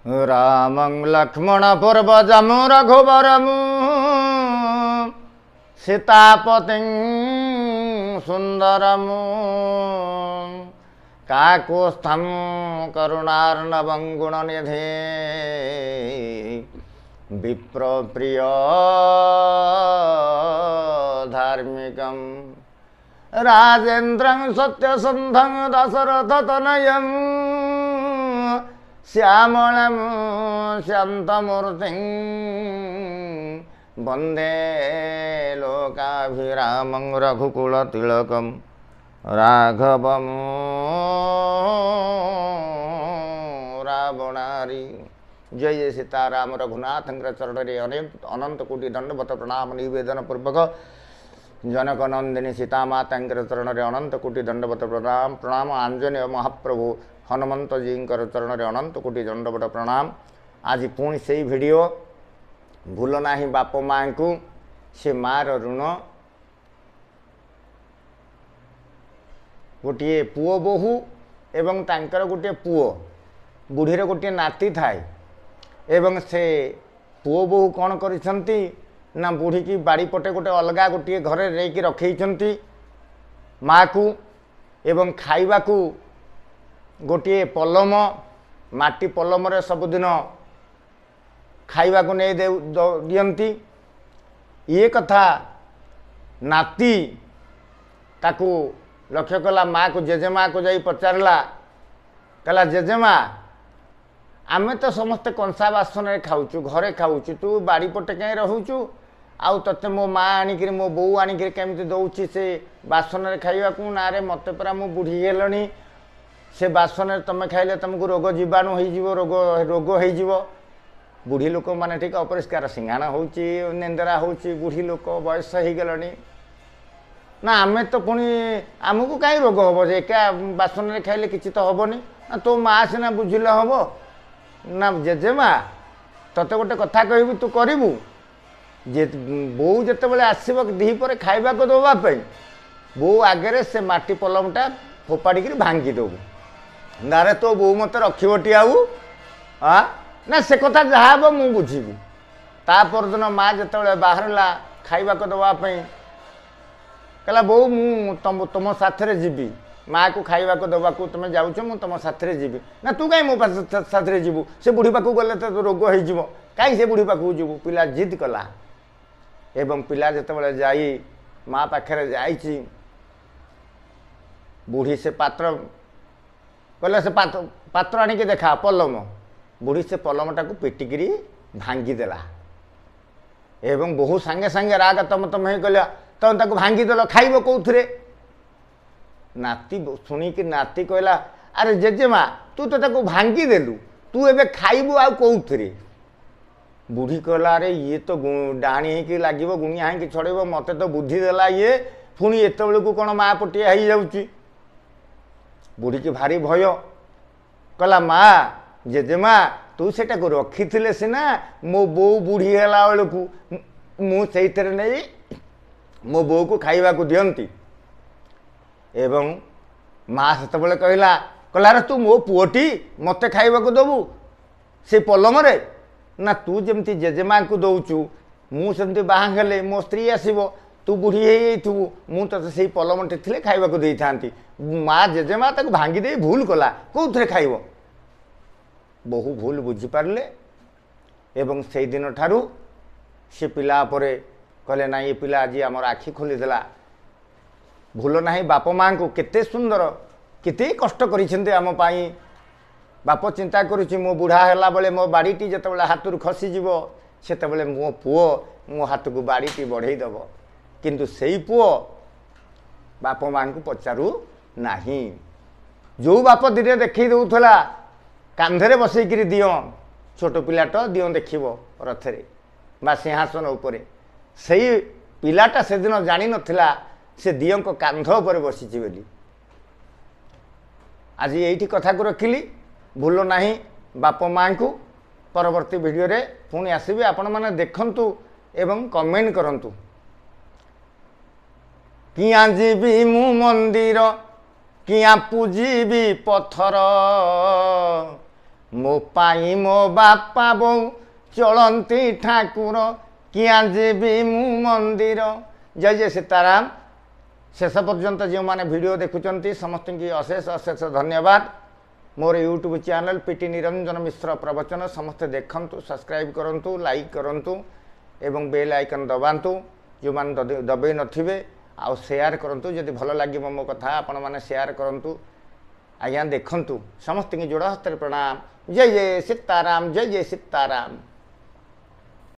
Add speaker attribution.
Speaker 1: रामं लक्ष्मण पूर्वजमु रघुवरमु सीतापतिं सुंदरमु काकुस्थं करुणार्णवं गुणनिधे विप्रप्रिय धार्मिकं राजेन्द्रं सत्यसन्धं दशरथतनयं श्यामलं शान्तमूर्तिं वन्दे लोकाभिरामं रघुकुलतिलकं राघवं रावणारी। जय जय सीताराम। रघुनाथ चरण अनंत कोटि दंडवत प्रणाम निवेदन पूर्वक जनक नंदिनी सीता माता चरण अनंत कोटि दंडवत प्रणाम प्रणाम। आंजनेय महाप्रभु हनुमंत जी चरण अनंत कोटि दंडवत प्रणाम। आज पुणी से भिडियो भूल ना बाप माँ को से मार ऋण गोटे पुओ बोहू एवं तांकर गोटे पुओ बुढ़ीर गोटे नाती थाए एवं से पुओ बोहू कौन करिसंती ना बुढ़ी की बाड़ी पटे गोटे अलगा गोटे घरे रेकी रखैछंती माँ को एवं खाइबा को गोटे पलम माटी पलम रे सबुदिन खाइबा को नहीं दियंती। ये कथा नाती ताकू लक्ष्य कला माँ को जेजेमा को जाई पचारला कहला जेजेमा आमे तो समस्ते कंसा बासन रे खाऊचु घरे खाऊचु तू बाड़ी पटे कहीं रहूचु आउ तते मो माँ आनिक मो बो आनिक केमती दौची से बासन रे खाइबा को ना रे मते परा मु बुढ़ी गेलणी से बासन रे तमे खाइले तुमको रोग जीवाणु हो जीवो रोग रोग हो जीवो। बुढ़ी लोक माने ठीक अपरिष्कार सिंघाण होची निंदरा होची बुढ़ी लोक बयस हो गलणी ना आमे तो पुणी आमको कहीं रोग हम जे एका बासन रे खाइले किछि तो हबनी ना तो माँ सिना बुझिले हम ना जेजेमा तते गोटे कथा कहबी तू करिबू जे बो जते बेले आसीब दी पर खाइबा को दबा पे बो आगे से माटी पलमटा फोपाड़ी भांगी देबू ना रे तो बो मत रखिबटी आउ ना से कथा जहाँ हम मु बुझीबी। ता परदिन माँ जते बाहरला खाइबा को दबा पे कहला बो मु तुम साथे जीवी माँ को खाइबा को दबा को तुम जाऊच मु तुम साथे जीवी ना तू कहीं मो साथे जीवु से बुढ़ी पाक गले तो रोग हो कहीं से बुढ़ी पाक जीवु पिला जिद कला एवं पिला जिते जाई माँ पाखे जाइची बुढ़ी से पात्र कहले से पात्र आनिक देखा पलम बुढ़ी से पलमटा को पिटिकी भांगीदेला एवं बहु सांगे सांगे राग तम तम हो गला तुम ताको भांगीदेल खाइब कौथरे नाती शुणिक नाती कहला अरे जेजेमा तू तो ताको भांगीदेलु तू एबे खाइबू आ कौथरे। बुढ़ी कहला अरे ये तो डाणी होकि लगे गुणिया होकि छड़ेब मत तो बुद्धि देला ये पुणी एत बेलू कौन माँ पटिया हो जाऊँगी। बुढ़ी की भारी भय कहला माँ जेजेमा तू सेटा को रखी थिले सिना मो बो बुढ़ी है बेलू मुझे नहीं मो बो को खाइबा को दियंती एवं माँ से कहला कहला रे तू मो पुओटी मते खाइबा को दबू से पलम रे ना तू जमती जेजेमा को दौचु मुझे बाहा हेले मो स्त्री आसब तू बुढ़ी हो मु तो से पलमटे थे खाइबा को दे था माँ जेजेमा ताको भांगी दे भूल कला कौन खाइब बहु भूल बुझीपारे एवं से दिन ठारू से पिला परे कहले ना ये पिला आज आमर आखि खोलीदेला भूल ना बाप माँ को केते सुंदर केते कष्ट करिसेंते आम पाई बाप चिंता करुच्ची मो बुढ़ा है बेले मो बाड़ीटी जिते हाथ खसीज से मो पुओ मो हाथ को बाड़ीटी बढ़ईदेव किंतु से पुओ बाप माँ को पचारू नाही जो बाप दिने देखी दौला कांधे बसईकि दियो छोट पिलाट दियो देखिब रथरे बा सिंहासन उपरे से पिलाटा से दिन जानी नथिला से दियों कांध पर बसीची बोली। आज यही कथा को रखिली भूल ना बाप माँ को परवर्ती वीडियो रे पुणी आसबि आपण माने देखंतु एवं कमेंट करंतु। किया जीवी मु मंदिर किया पूजीबी पथर ମୋ ପାଇଁ ମୋ ବାପା ବୋଉ ଚଳନ୍ତି ଠାକୁର କିଆଁ ଯିବି ମୁଁ ମନ୍ଦିର। ଜୟ ଜୟ ସୀତାରାମ। शेष पर्यंत जो मैंने वीडियो देखुंट समस्त की अशेष अशेष धन्यवाद। मोर यूट्यूब चैनल पीटी निरंजन मिश्र प्रवचन समस्ते देखंतु, सब्सक्राइब करंतु, लाइक करंतु एवं बेल आइकन दबातु जो मैंने दबे नथिबे आउ शेयर करंतु। जदि भल लगे मो कथा आपण मैंने शेयर करंतु। आज्ञा देखंतु समस्त की जोड़ हस्ते प्रणाम। जय जय सीताराम, जय जय सीताराम।